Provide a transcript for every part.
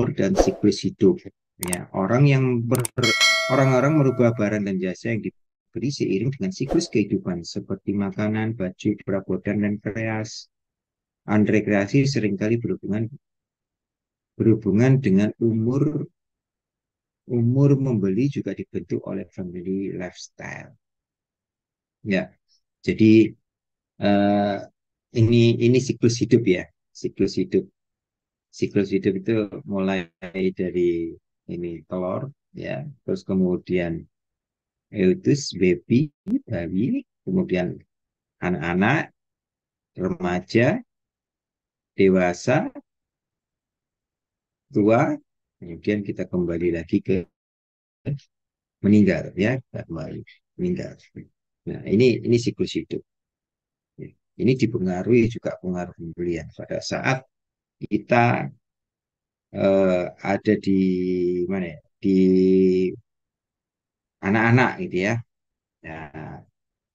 umur dan siklus hidup. Ya, orang-orang merubah barang dan jasa yang diberi seiring dengan siklus kehidupan seperti makanan, baju, perabotan, dan rekreasi seringkali berhubungan dengan umur. Umur membeli juga dibentuk oleh family lifestyle. Ya, jadi eh, ini siklus hidup ya, siklus hidup. Siklus hidup itu mulai dari ini telur ya, terus kemudian eutus baby, bayi, kemudian anak-anak, remaja, dewasa, tua, kemudian kita kembali lagi ke meninggal ya, kembali meninggal. Nah, ini siklus hidup. Ini dipengaruhi juga pengaruh pembelian pada saat kita ada di mana ya, di anak-anak gitu ya. Nah,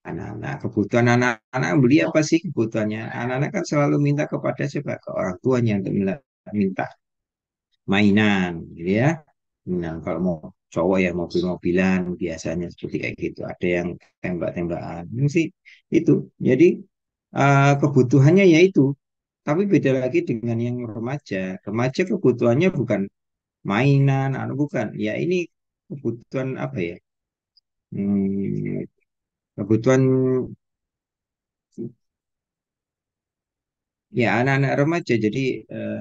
anak-anak, kebutuhan anak-anak beli apa sih kebutuhannya? Anak-anak kan selalu minta kepada siapa? Ke orang tuanya untuk minta mainan, gitu ya. Nah, kalau mau cowok ya mobil-mobilan biasanya seperti kayak gitu. Ada yang tembak-tembakan. Ini sih itu. Jadi kebutuhannya ya itu. Tapi beda lagi dengan yang remaja. Remaja kebutuhannya bukan mainan, bukan. Ya ini kebutuhan apa ya? Hmm, kebutuhan ya anak-anak remaja. Jadi eh,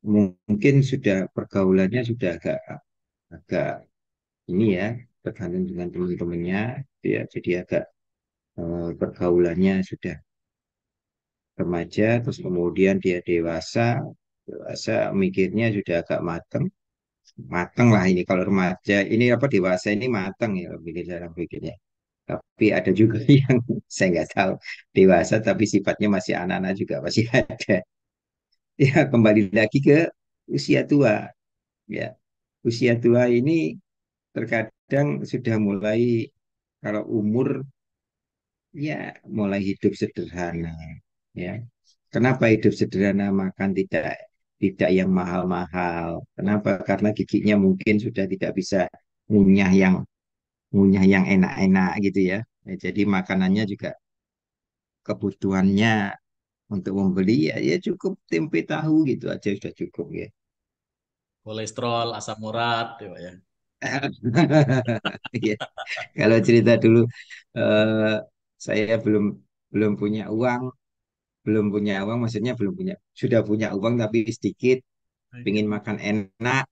mungkin sudah pergaulannya sudah agak agak ini ya tergantung dengan teman-temannya gitu ya. Jadi agak pergaulannya sudah remaja, terus kemudian dia dewasa, dewasa mikirnya sudah agak mateng, mateng lah ini kalau remaja ini apa dewasa ini mateng ya pikir cara pikirnya. Tapi ada juga yang saya nggak tahu dewasa tapi sifatnya masih anak-anak juga masih ada. Ya kembali lagi ke usia tua ya. Usia tua ini terkadang sudah mulai kalau umur ya mulai hidup sederhana ya. Kenapa hidup sederhana makan tidak tidak yang mahal-mahal? Kenapa? Karena giginya mungkin sudah tidak bisa ngunyah yang ngunyah yang enak-enak gitu ya. Ya, jadi makanannya juga kebutuhannya untuk membeli ya, ya cukup tempe tahu gitu aja sudah cukup ya. Kolesterol, asam urat, ya, Pak, ya. Iya. Kalau cerita dulu eh, saya belum belum punya uang, belum punya uang maksudnya belum punya sudah punya uang tapi sedikit, pengen makan enak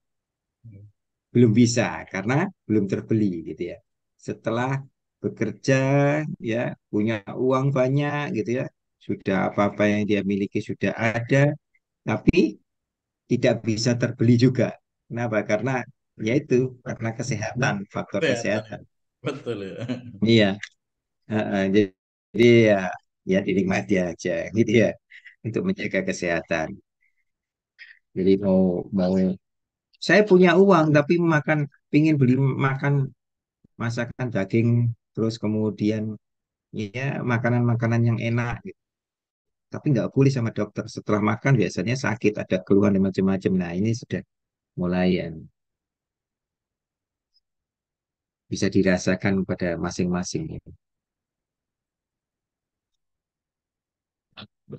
belum bisa karena belum terbeli gitu ya. Setelah bekerja ya punya uang banyak gitu ya, sudah apa-apa yang dia miliki sudah ada, tapi tidak bisa terbeli juga. Kenapa? Karena yaitu karena kesehatan, faktor Kelihatan. kesehatan. Betul ya. Iya, jadi ya ya dinikmati aja gitu ya untuk menjaga kesehatan. Jadi mau mau saya punya uang tapi makan pingin beli makan masakan daging terus kemudian ya makanan-makanan yang enak gitu. Tapi nggak boleh sama dokter setelah makan biasanya sakit ada keluhan dan macam-macam. Nah ini sudah mulai ya, bisa dirasakan pada masing-masing.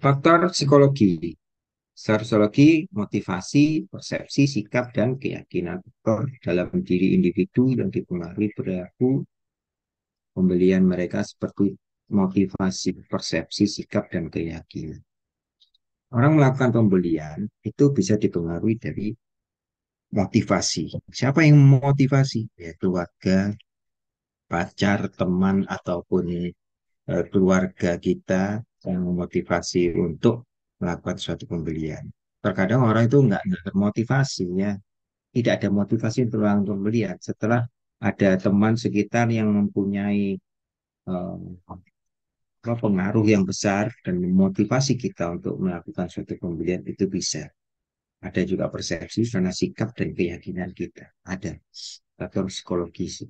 Faktor psikologi, sosiologi, motivasi, persepsi, sikap, dan keyakinan faktor dalam diri individu yang dipengaruhi perilaku pembelian mereka seperti motivasi, persepsi, sikap, dan keyakinan. Orang melakukan pembelian itu bisa dipengaruhi dari motivasi. Siapa yang memotivasi? Ya, keluarga, pacar, teman, ataupun keluarga kita yang memotivasi untuk melakukan suatu pembelian. Terkadang orang itu nggak termotivasi ya, tidak ada motivasi untuk melakukan pembelian. Setelah ada teman sekitar yang mempunyai eh, pengaruh yang besar dan memotivasi kita untuk melakukan suatu pembelian itu bisa. Ada juga persepsi karena sikap dan keyakinan kita. Ada faktor psikologis.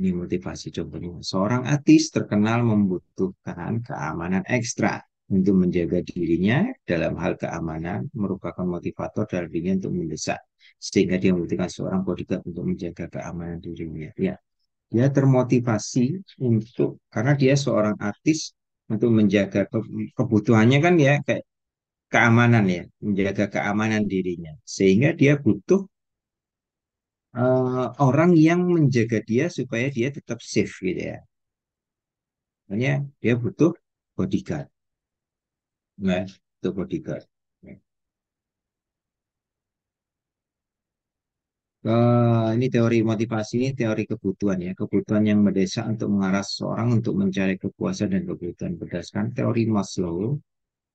Ini motivasi contohnya. Seorang artis terkenal membutuhkan keamanan ekstra. untuk menjaga dirinya dalam hal keamanan merupakan motivator dalam dirinya untuk mendesak sehingga dia membutuhkan seorang bodyguard untuk menjaga keamanan dirinya. Ya, dia termotivasi untuk karena dia seorang artis untuk menjaga kebutuhannya kan ya kayak keamanan ya, menjaga keamanan dirinya. Sehingga dia butuh orang yang menjaga dia supaya dia tetap safe gitu ya. Makanya dia butuh bodyguard. Nah, butuh bodyguard. Ini teori motivasi, ini teori kebutuhan ya. Kebutuhan yang mendesak untuk mengarah seseorang untuk mencari kepuasan dan kebutuhan. Berdasarkan teori Maslow,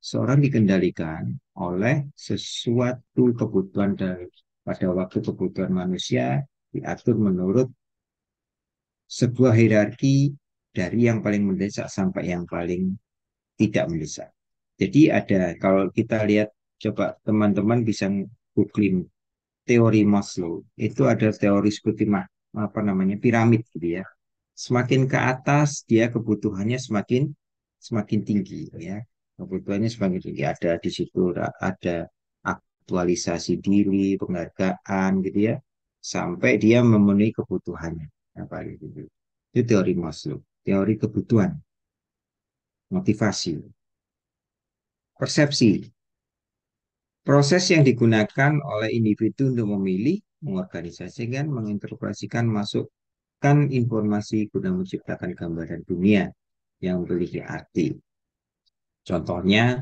seorang dikendalikan oleh sesuatu kebutuhan dari pada waktu kebutuhan manusia diatur menurut sebuah hierarki dari yang paling mendesak sampai yang paling tidak mendesak. Jadi ada, kalau kita lihat, coba teman-teman bisa googling teori Maslow, itu ada teori seperti apa namanya piramid gitu ya. Semakin ke atas dia kebutuhannya semakin semakin tinggi ya. Kebutuhannya semakin tinggi. Ada di situ ada aktualisasi diri, penghargaan gitu ya. Sampai dia memenuhi kebutuhannya. Apa gitu. Itu teori Maslow, teori kebutuhan, motivasi, persepsi. Proses yang digunakan oleh individu untuk memilih, mengorganisasikan, menginterpretasikan, masukkan informasi guna menciptakan gambaran dunia yang memiliki arti. Contohnya,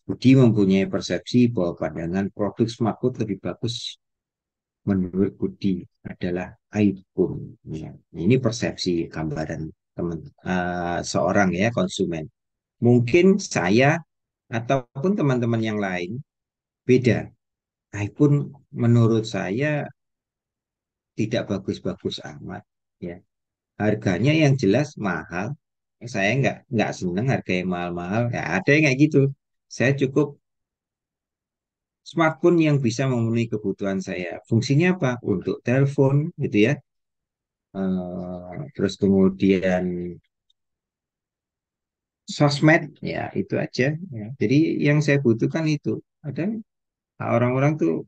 Budi mempunyai persepsi bahwa pandangan produk smartphone lebih bagus menurut Budi adalah iPhone. Ya, ini persepsi gambaran teman seorang ya konsumen. Mungkin saya ataupun teman-teman yang lain beda. iPhone menurut saya tidak bagus-bagus amat. Ya, harganya yang jelas mahal. Saya nggak seneng harga yang mahal-mahal. Ya, ada yang kayak gitu. Saya cukup smartphone yang bisa memenuhi kebutuhan saya. Fungsinya apa? Untuk telepon, gitu ya. Terus kemudian sosmed, ya itu aja. Ya. Jadi yang saya butuhkan itu. Ada orang-orang tuh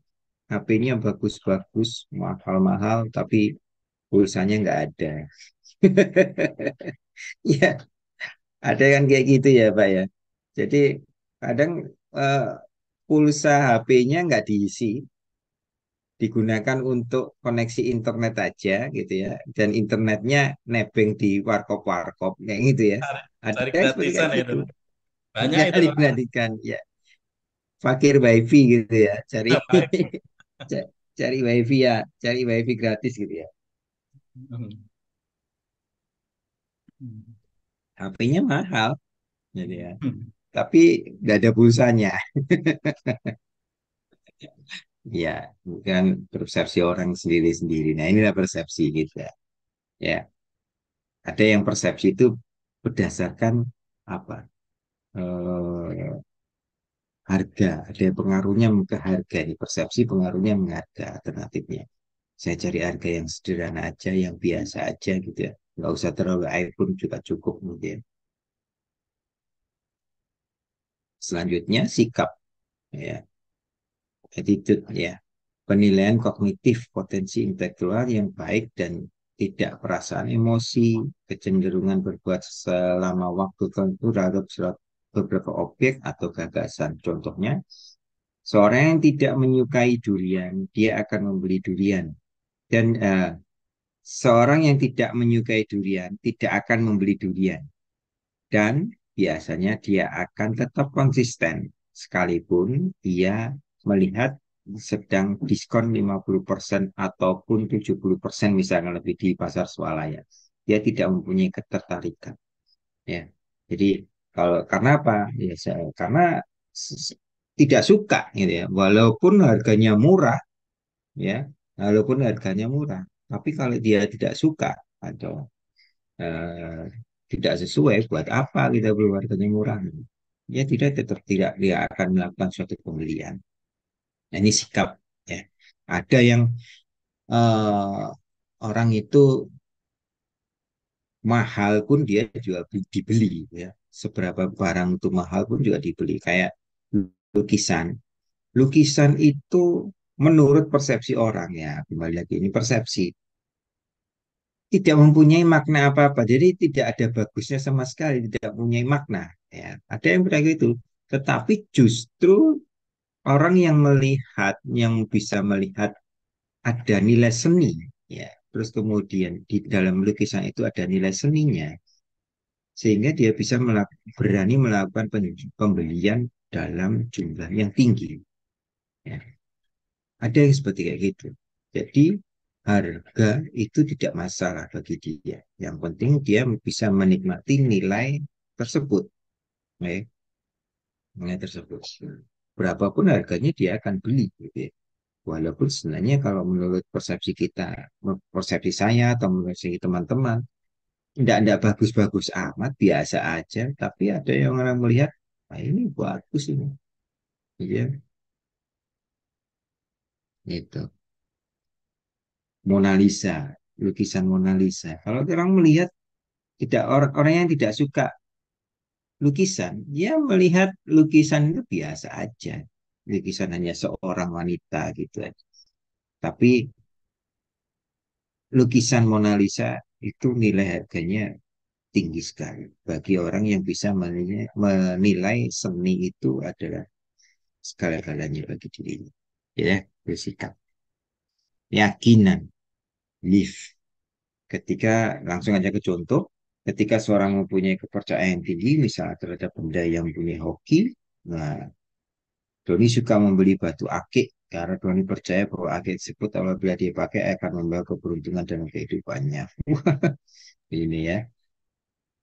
HP-nya bagus-bagus, mahal-mahal, tapi pulsanya nggak ada. Ya, ada kan kayak gitu ya, Pak ya. Jadi kadang eh, pulsa HP-nya nggak diisi, digunakan untuk koneksi internet aja gitu ya. Dan internetnya nebeng di warkop-warkop kayak gitu ya. Cari, Ada cari yang seperti gratisan kayak itu. gitu. Banyak itu Nyari Pak. pendidikan ya, fakir wifi gitu ya, cari Baik. cari wifi ya, cari wifi gratis gitu ya. HP-nya mahal jadi ya. Tapi nggak ada pulsanya. Ya, bukan persepsi orang sendiri-sendiri. Nah, inilah persepsi gitu ya. Ya, ada yang persepsi itu berdasarkan apa? Eh, harga. Ada yang pengaruhnya ke harga. Ini persepsi pengaruhnya ke harga alternatifnya. Saya cari harga yang sederhana aja, yang biasa aja gitu ya. Nggak usah terlalu iPhone juga cukup gitu ya. Selanjutnya sikap ya, attitude ya. Penilaian kognitif potensi intelektual yang baik dan tidak perasaan emosi, kecenderungan berbuat selama waktu tertentu terhadap beberapa objek atau gagasan. Contohnya, seorang yang tidak menyukai durian, dia akan membeli durian. Dan seorang yang tidak menyukai durian tidak akan membeli durian. Dan biasanya dia akan tetap konsisten sekalipun dia melihat sedang diskon 50% ataupun 70% misalnya lebih di pasar swalaya. Dia tidak mempunyai ketertarikan ya. Jadi kalau karena apa? Ya karena tidak suka gitu ya. Walaupun harganya murah ya, walaupun harganya murah, tapi kalau dia tidak suka atau eh, tidak sesuai, buat apa kita beli harganya murah? Ya tidak, tetap tidak dia akan melakukan suatu pembelian. Nah, ini sikap ya. Ada yang eh, orang itu mahal pun dia jual dibeli ya. seberapa barang itu mahal pun juga dibeli. Kayak lukisan. Lukisan itu menurut persepsi orang ya, kembali lagi ini persepsi. Tidak mempunyai makna apa-apa. Jadi tidak ada bagusnya sama sekali, tidak mempunyai makna. Ya, ada yang bilang gitu. Tetapi justru orang yang melihat, yang bisa melihat ada nilai seni, ya. Terus kemudian di dalam lukisan itu ada nilai seninya, sehingga dia bisa berani melakukan pembelian dalam jumlah yang tinggi. Ya. Ada yang seperti kayak gitu. Jadi harga itu tidak masalah bagi dia. Yang penting dia bisa menikmati nilai tersebut. Ya, nilai tersebut. Berapapun harganya dia akan beli. Gitu ya. Walaupun sebenarnya kalau menurut persepsi kita, persepsi saya atau menurut teman-teman, tidak bagus-bagus amat, biasa aja. Tapi ada yang orang melihat, nah ini bagus ini. Iya, itu. Mona Lisa, lukisan Mona Lisa. Kalau orang melihat tidak orang orang yang tidak suka lukisan, dia melihat lukisan itu biasa aja. Lukisan hanya seorang wanita gitu aja. Tapi lukisan Mona Lisa itu nilai harganya tinggi sekali bagi orang yang bisa menilai seni itu adalah segala-galanya bagi dirinya. Ya, bersikap. Keyakinan, belief. Ketika langsung aja ke contoh, ketika seorang mempunyai kepercayaan tinggi, misalnya terhadap benda yang punya hoki, nah, Doni suka membeli batu akik karena Doni percaya bahwa akik tersebut apabila dipakai akan membawa keberuntungan dalam kehidupannya. Ini ya.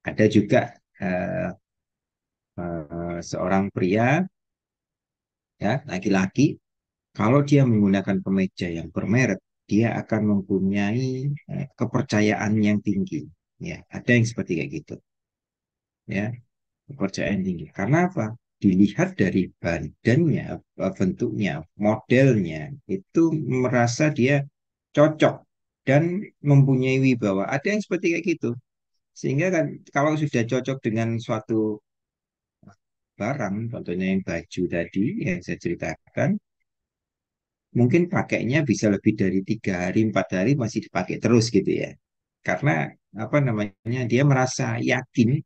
Ada juga eh, seorang pria, ya, laki-laki, kalau dia menggunakan kemeja yang bermerek, dia akan mempunyai kepercayaan yang tinggi. Ya, ada yang seperti kayak gitu. Ya, kepercayaan tinggi. Karena apa? Dilihat dari badannya, bentuknya, modelnya, itu merasa dia cocok dan mempunyai wibawa. Ada yang seperti kayak gitu. Sehingga kan kalau sudah cocok dengan suatu barang, contohnya yang baju tadi yang saya ceritakan, mungkin pakainya bisa lebih dari 3 hari, 4 hari masih dipakai terus gitu ya. Karena apa namanya, dia merasa yakin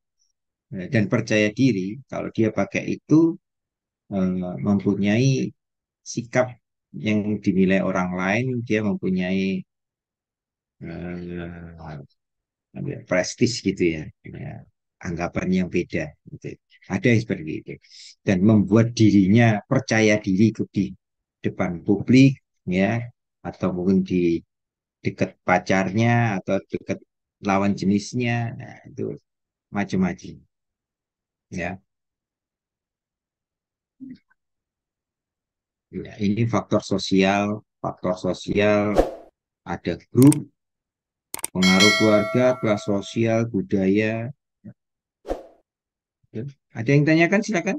dan percaya diri kalau dia pakai itu mempunyai sikap yang dinilai orang lain, dia mempunyai prestis gitu ya, ya, anggapan yang beda gitu. Ada yang seperti itu dan membuat dirinya percaya diri di depan publik ya, atau mungkin di dekat pacarnya atau dekat lawan jenisnya, nah, itu macam-macam ya. Ya, ini faktor sosial ada grup, pengaruh keluarga, kelas sosial, budaya. Ya. Ada yang tanyakan, silakan.